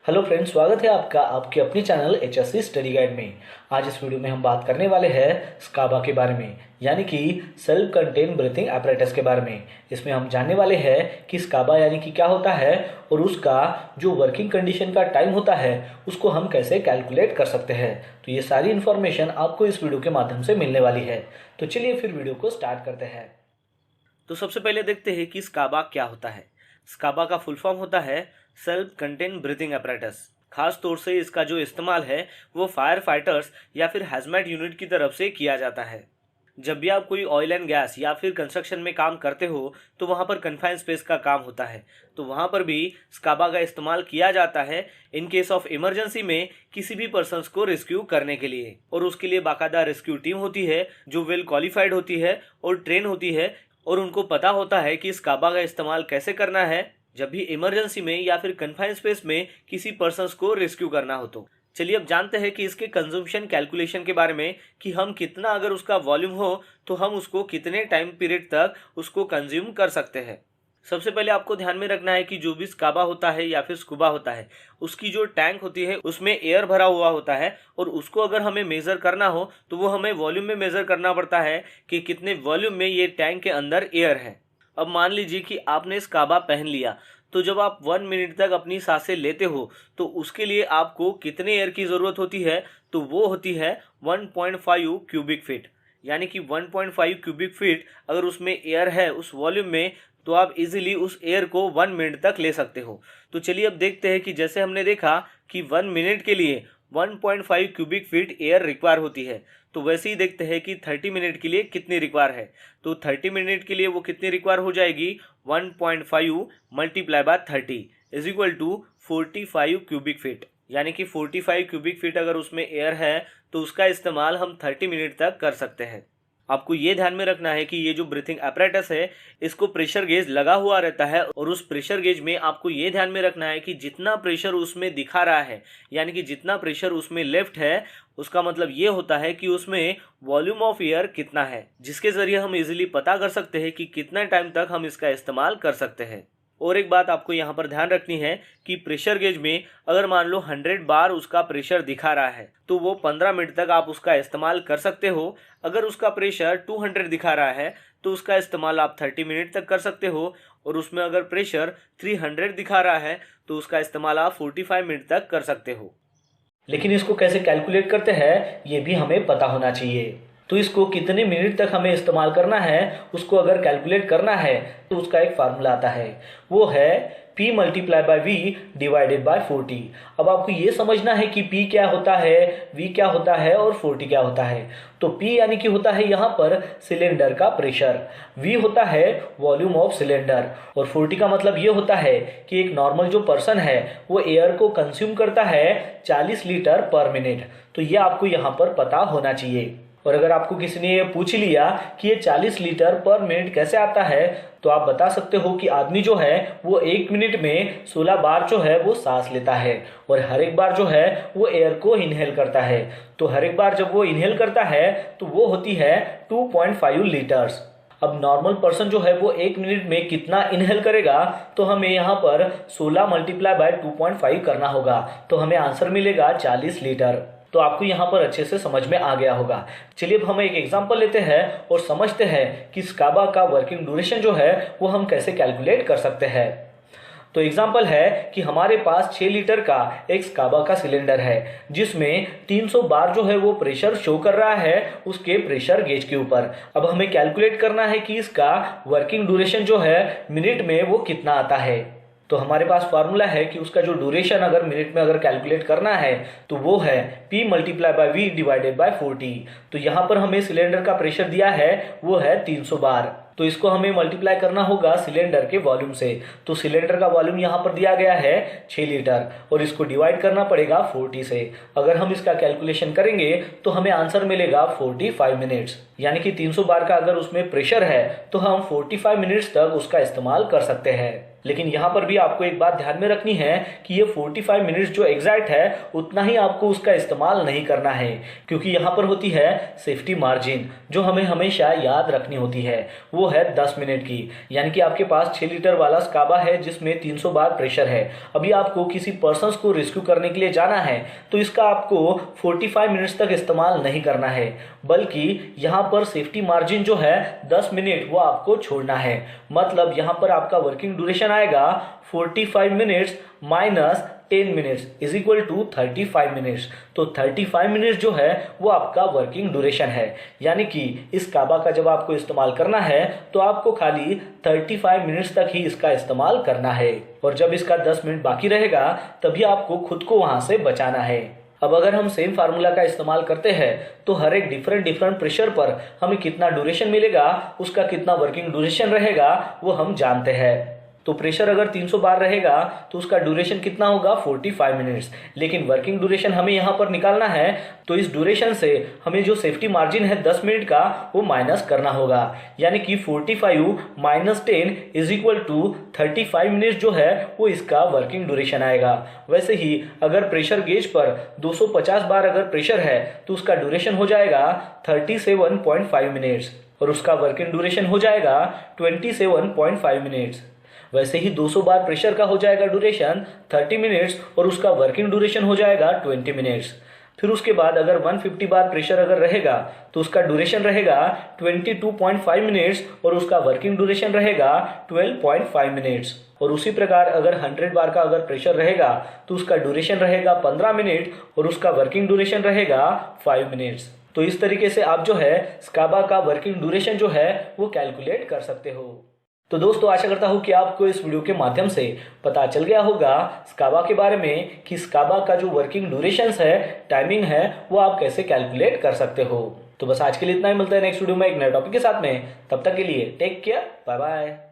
Hello friends, स्वागत है आपका आपके अपनी चैनल HSC स्टडी गाइड में। आज इस वीडियो में हम बात करने वाले हैं स्काबा के बारे में, यानी कि सेल्फ कंटेन ब्रीथिंग apparatus के बारे में। इसमें हम जानने वाले हैं कि स्काबा यानी कि क्या होता है और उसका जो वर्किंग कंडीशन का टाइम होता है उसको हम कैसे कैलकुलेट कर सकते हैं। तो ये सारी इन्फॉर्मेशन आपको इस वीडियो के माध्यम से मिलने वाली है। तो चलिए फिर वीडियो को स्टार्ट करते हैं। तो सबसे पहले देखते हैं कि स्काबा क्या होता है। स्काबा का फुल फॉर्म होता है सेल्फ कंटेन ब्रीथिंग apparatus। खास तौर से इसका जो इस्तेमाल है वो फायर फाइटर्स या फिर हैजमैट यूनिट की तरफ से किया जाता है। जब भी आप कोई ऑयल एंड गैस या फिर कंस्ट्रक्शन में काम करते हो तो वहाँ पर कन्फाइंड स्पेस का काम होता है, तो वहाँ पर भी स्काबा का इस्तेमाल किया जाता है इन केस ऑफ इमरजेंसी में किसी भी पर्सन्स को रेस्क्यू करने के लिए। और उसके लिए बाकायदा रेस्क्यू टीम होती है जो वेल क्वालिफाइड होती है और ट्रेन होती है, और उनको पता होता है कि स्काबा का इस्तेमाल कैसे करना है जब भी इमरजेंसी में या फिर कन्फाइंड स्पेस में किसी पर्सन्स को रेस्क्यू करना हो। तो चलिए अब जानते हैं कि इसके कंजम्पशन कैलकुलेशन के बारे में, कि हम कितना अगर उसका वॉल्यूम हो तो हम उसको कितने टाइम पीरियड तक उसको कंज्यूम कर सकते हैं। सबसे पहले आपको ध्यान में रखना है कि जो भी स्काबा होता है या फिर स्कूबा होता है उसकी जो टैंक होती है उसमें एयर भरा हुआ होता है, और उसको अगर हमें मेज़र करना हो तो वो हमें वॉल्यूम में मेज़र करना पड़ता है कि कितने वॉल्यूम में ये टैंक के अंदर एयर है। अब मान लीजिए कि आपने स्काबा पहन लिया, तो जब आप 1 मिनट तक अपनी सांसें लेते हो तो उसके लिए आपको कितने एयर की ज़रूरत होती है, तो वो होती है 1.5 क्यूबिक फीट। यानी कि 1.5 क्यूबिक फीट अगर उसमें एयर है उस वॉल्यूम में, तो आप इजीली उस एयर को 1 मिनट तक ले सकते हो। तो चलिए अब देखते हैं कि जैसे हमने देखा कि 1 मिनट के लिए 1.5 क्यूबिक फीट एयर रिक्वायर होती है, तो वैसे ही देखते हैं कि 30 मिनट के लिए कितनी रिक्वायर है। तो 30 मिनट के लिए वो कितनी रिक्वायर हो जाएगी, 1.5 multiply by 30 is equal to 45 cubic feet. यानी कि 45 क्यूबिक फीट अगर उसमें एयर है तो उसका इस्तेमाल हम 30 मिनट तक कर सकते हैं। आपको ये ध्यान में रखना है कि ये जो ब्रीथिंग apparatus है इसको प्रेशर गेज लगा हुआ रहता है, और उस प्रेशर गेज में आपको ये ध्यान में रखना है कि जितना प्रेशर उसमें दिखा रहा है, यानी कि जितना प्रेशर उसमें लेफ्ट है, उसका मतलब ये होता है कि उसमें वॉल्यूम ऑफ एयर कितना है, जिसके ज़रिए हम इजीली पता कर सकते हैं कि कितना टाइम तक हम इसका इस्तेमाल कर सकते हैं। और एक बात आपको यहाँ पर ध्यान रखनी है कि प्रेशर गेज में अगर मान लो 100 बार उसका प्रेशर दिखा रहा है तो वो 15 मिनट तक आप उसका इस्तेमाल कर सकते हो। अगर उसका प्रेशर 200 दिखा रहा है तो उसका इस्तेमाल आप 30 मिनट तक कर सकते हो, और उसमें अगर प्रेशर 300 दिखा रहा है तो उसका इस्तेमाल आप 45 मिनट तक कर सकते हो। लेकिन इसको कैसे कैलकुलेट करते हैं ये भी हमें पता होना चाहिए। तो इसको कितने मिनट तक हमें इस्तेमाल करना है उसको अगर कैलकुलेट करना है तो उसका एक फार्मूला आता है, वो है P multiply by V divided by 40। अब आपको ये समझना है कि P क्या होता है, V क्या होता है और 40 क्या होता है। तो P यानी कि होता है यहाँ पर सिलेंडर का प्रेशर, V होता है वॉल्यूम ऑफ सिलेंडर, और 40 का मतलब ये होता है कि एक नॉर्मल जो पर्सन है वो एयर को कंज्यूम करता है 40 लीटर पर मिनट। तो ये आपको यहाँ पर पता होना चाहिए। और अगर आपको किसी ने ये पूछ लिया कि ये 40 लीटर पर मिनट कैसे आता है, तो आप बता सकते हो कि आदमी जो है वो 1 मिनट में 16 बार जो है वो सांस लेता है, और हर एक बार जो है वो एयर को इनहेल करता है। तो हर एक बार जब वो इनहेल करता है तो वो होती है 2.5 लीटर्स। अब नॉर्मल पर्सन जो है वो 1 मिनट में कितना इनहेल करेगा, तो हमें यहाँ पर 16 मल्टीप्लाई बाय 2.5 करना होगा, तो हमें आंसर मिलेगा 40 लीटर। तो आपको यहाँ पर अच्छे से समझ में आ गया होगा। चलिए अब हम एक एग्जांपल लेते हैं और समझते हैं कि स्काबा का वर्किंग ड्यूरेशन जो है वो हम कैसे कैलकुलेट कर सकते हैं। तो एग्जांपल है कि हमारे पास 6 लीटर का एक स्काबा का सिलेंडर है जिसमें 300 बार जो है वो प्रेशर शो कर रहा है उसके प्रेशर गेज के ऊपर। अब हमें कैलकुलेट करना है कि इसका वर्किंग ड्यूरेशन जो है मिनट में वो कितना आता है। तो हमारे पास फार्मूला है कि उसका जो ड्यूरेशन अगर मिनट में अगर कैलकुलेट करना है तो वो है P multiply by V divided by 40। तो यहाँ पर हमें सिलेंडर का प्रेशर दिया है वो है 300 बार, तो इसको हमें मल्टीप्लाई करना होगा सिलेंडर के वॉल्यूम से। तो सिलेंडर का वॉल्यूम यहाँ पर दिया गया है 6 लीटर, और इसको डिवाइड करना पड़ेगा 40 से। अगर हम इसका कैलकुलेशन करेंगे तो हमें आंसर मिलेगा 45 मिनट्स। यानी कि 300 बार का अगर उसमें प्रेशर है तो हम 45 मिनट्स तक उसका इस्तेमाल कर सकते हैं। लेकिन यहाँ पर भी आपको एक बात ध्यान में रखनी है कि ये 45 मिनट्स जो एग्जैक्ट है उतना ही आपको उसका इस्तेमाल नहीं करना है, क्योंकि यहाँ पर होती है सेफ्टी मार्जिन जो हमें हमेशा याद रखनी होती है, वो है 10 मिनट की। यानी कि आपके पास 6 लीटर वाला स्काबा है जिसमें 300 बार प्रेशर है। अभी आपको किसी पर्सन को रेस्क्यू करने के लिए जाना है तो इसका आपको 45 मिनट्स तक इस्तेमाल नहीं करना है, बल्कि यहाँ पर सेफ्टी मार्जिन जो है 10 मिनट वो आपको छोड़ना है। मतलब यहाँ पर आपका वर्किंग ड्यूरेशन आएगा 45 minutes minus 10 minutes is equal to 35 minutes. तो 35 मिनट्स जो है वो आपका वर्किंग ड्यूरेशन है। यानी कि इस काबा का जब आपको इस्तेमाल करना है तो आपको खाली 35 मिनट्स तक ही इसका इस्तेमाल करना है, और जब इसका 10 मिनट बाकी रहेगा तभी आपको खुद को वहां से बचाना है। अब अगर हम सेम फार्मूला का इस्तेमाल करते हैं तो हर एक डिफरेंट प्रेशर पर हमें कितना ड्यूरेशन मिलेगा, उसका कितना वर्किंग ड्यूरेशन रहेगा वो हम जानते हैं। तो प्रेशर अगर 300 बार रहेगा तो उसका ड्यूरेशन कितना होगा 45 मिनट्स, लेकिन वर्किंग ड्यूरेशन हमें यहाँ पर निकालना है तो इस ड्यूरेशन से हमें जो सेफ्टी मार्जिन है 10 मिनट का वो माइनस करना होगा। यानी कि 45 minus 10 is equal to 35 minutes जो है वो इसका वर्किंग ड्यूरेशन आएगा। वैसे ही अगर प्रेशर गेज पर 250 बार अगर प्रेशर है तो उसका ड्यूरेशन हो जाएगा 37.5 मिनट्स और उसका वर्किंग ड्यूरेशन हो जाएगा 27.5 मिनट्स। वैसे ही 200 बार प्रेशर का हो जाएगा ड्यूरेशन 30 मिनट्स और उसका वर्किंग ड्यूरेशन हो जाएगा 20 मिनट्स। फिर उसके बाद अगर 150 बार प्रेशर अगर रहेगा तो उसका ड्यूरेशन रहेगा 22.5 मिनट्स और उसका वर्किंग ड्यूरेशन रहेगा 12.5 मिनट्स। और उसी प्रकार अगर 100 बार का अगर प्रेशर रहेगा तो उसका ड्यूरेशन रहेगा 15 मिनट और उसका वर्किंग ड्यूरेशन रहेगा 5 मिनट्स। तो इस तरीके से आप जो है स्काबा का वर्किंग ड्यूरेशन जो है वो कैलकुलेट कर सकते हो। तो दोस्तों आशा करता हूँ कि आपको इस वीडियो के माध्यम से पता चल गया होगा स्काबा के बारे में कि स्काबा का जो वर्किंग ड्यूरेशन है, टाइमिंग है, वो आप कैसे कैलकुलेट कर सकते हो। तो बस आज के लिए इतना ही, मिलता है नेक्स्ट वीडियो में एक नए टॉपिक के साथ में। तब तक के लिए टेक केयर, बाय बाय।